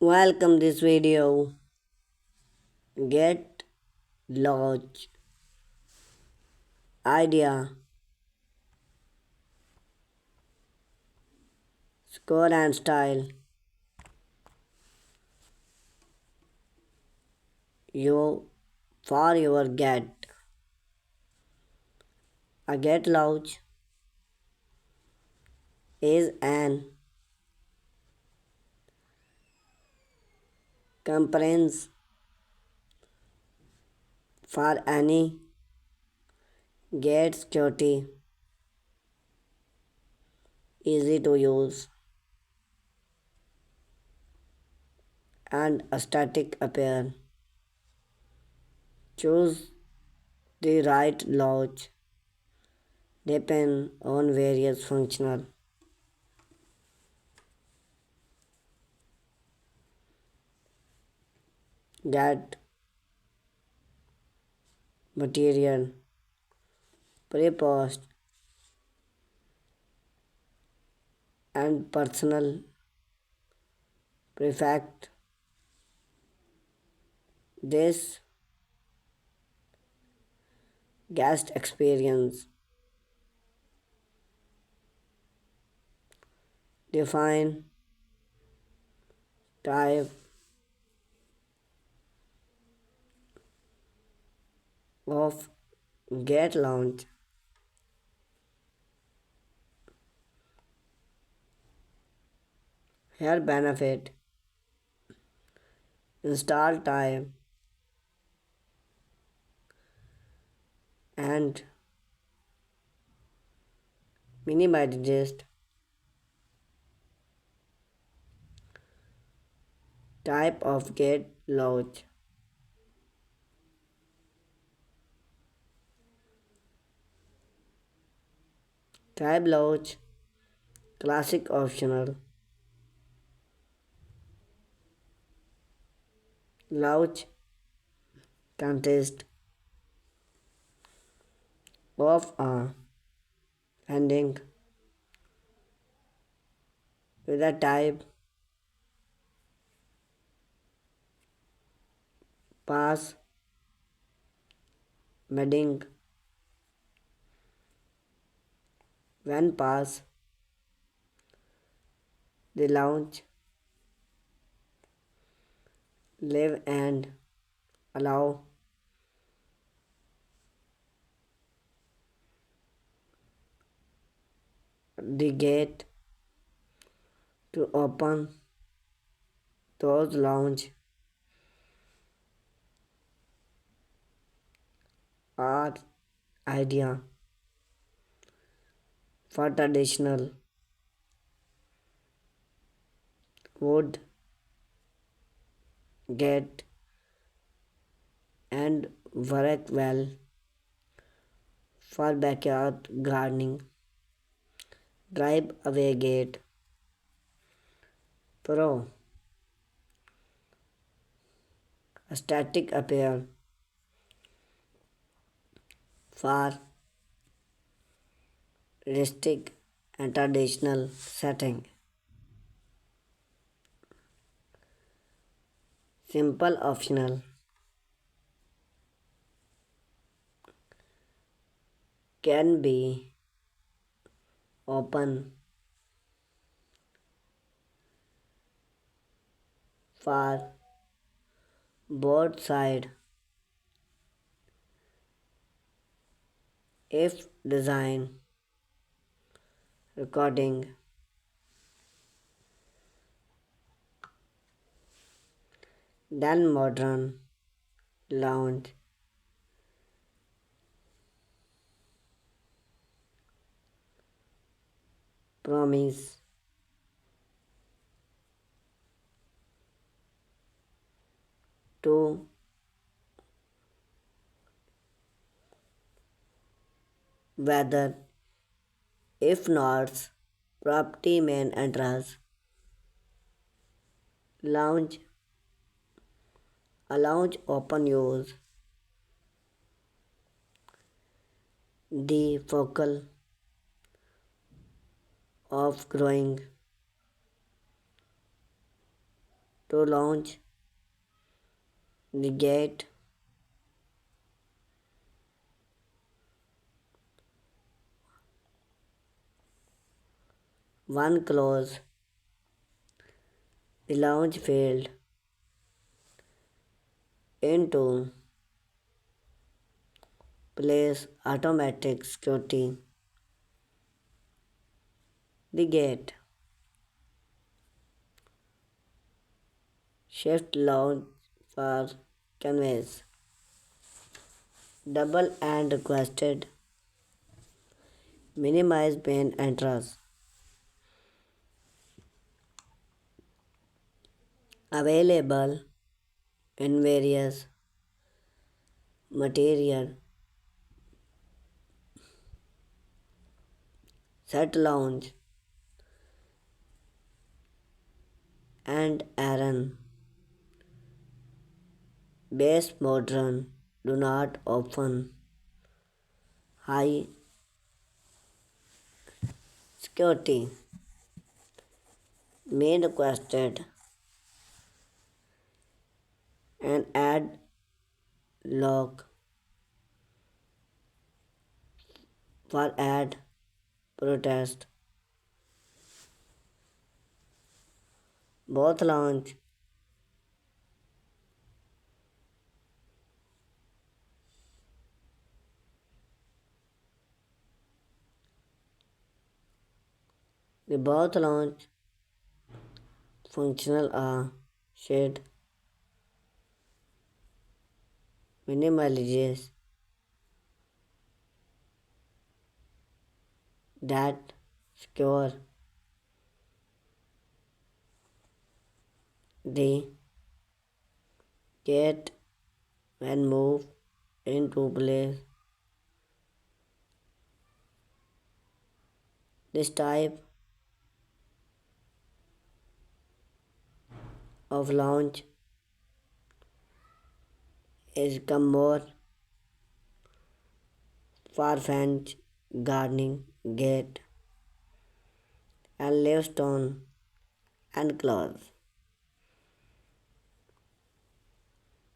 Welcome this video. Get Lodge idea, score and style. You for your get. A get lodge is an comprehensive for any get security, easy to use, and a static appear. Choose the right lodge depend on various functional get material pre-post and personal prefect. This guest experience define type of get launch here benefit install time and minimize type of get launch type launch classic optional launch contest of a ending with a type pass medding when pass the launch live and allow the gate to open those launch are idea for traditional wood gate and work well for backyard gardening. Drive away gate pro a static appear for rustic and traditional setting. Simple optional can be open for both side if design recording then modern lounge promise to weather if not property main entrance lounge a lounge open use the focal of growing To launch the gate, one close the launch field into place automatic security the gate. Shift launch for canvas. Double and requested. Minimize pain and truss. Available in various material. Set launch and iron. Base modern. Do not open. High security. Main requested and add lock for add protest. Both launch the both launch functional are shade minimalizes that secure the gate when moved into place. This type of launch is become more far-fetched gardening gate and limestone and claws.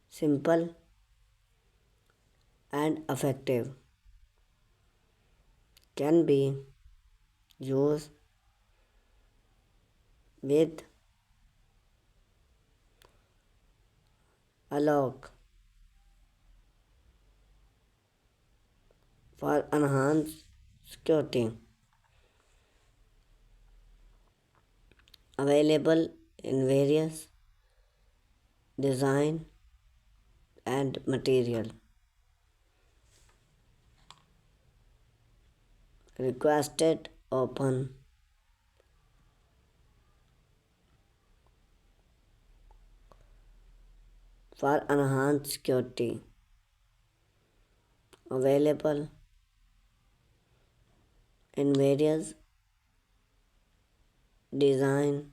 Simple and effective can be used with a lock for enhanced security. Available in various design and material. Requested open for enhanced security. Available in various design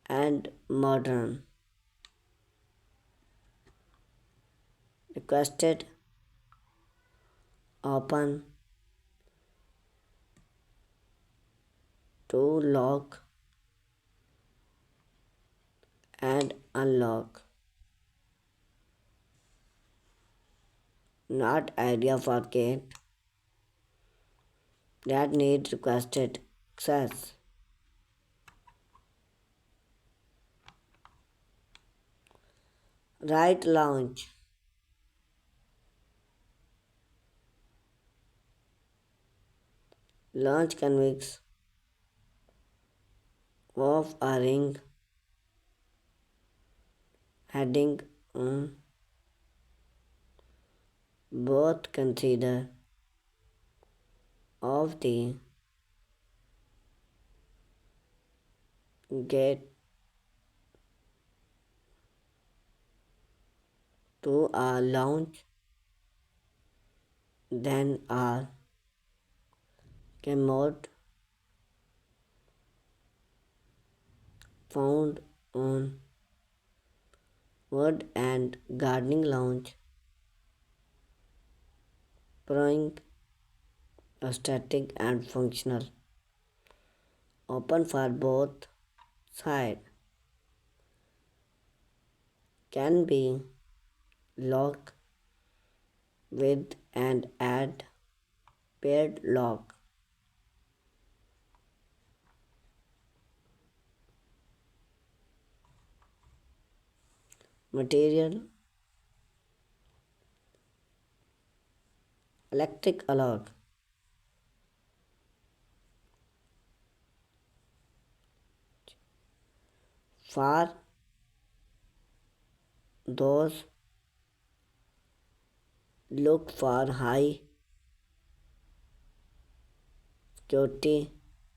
and modern. Requested open to lock and unlock. Not idea for gate that need requested access. Right launch. Launch convex of a ring heading on. Both consider of the gate to a launch then are commode found on wood and gardening launch, proving aesthetic and functional, open for both side can be locked with and add paired lock. Material electric lock. For those look for high security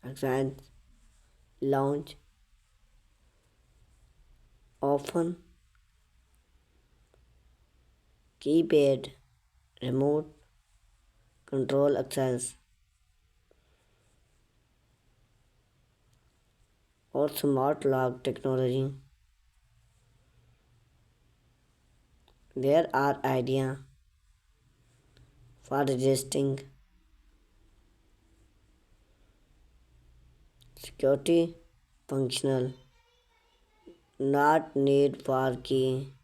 accents, lounge often keypad remote control access or smart lock technology. There are ideas for resisting security functional, not need for key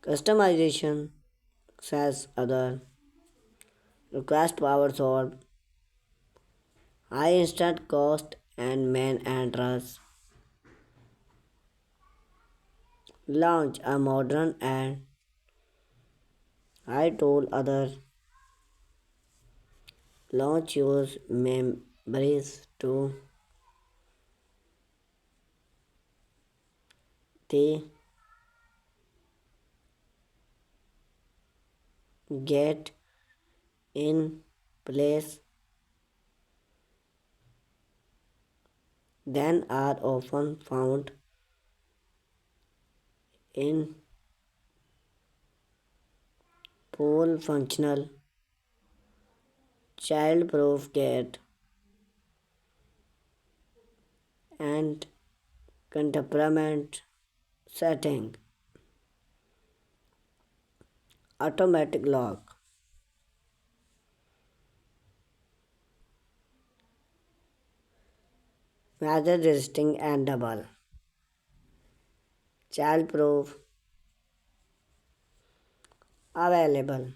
customization, says other. Request power solve, high instant cost and main address. Launch a modern and I told others launch use memories to they get in place then are often found in full functional child-proof gate and contemporary setting. Automatic lock, weather resisting and double. Child-proof available.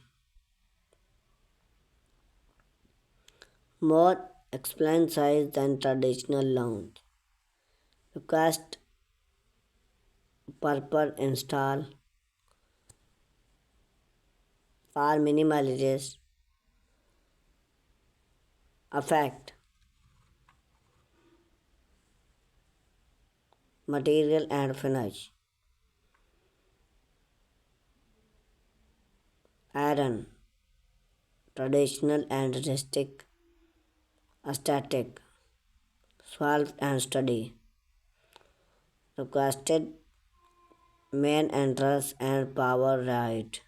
More explain size than traditional lounge. Request purple install for minimalist effect. Material and finish. Iron, traditional and rustic, aesthetic, solve and study. Requested main entrance and power right.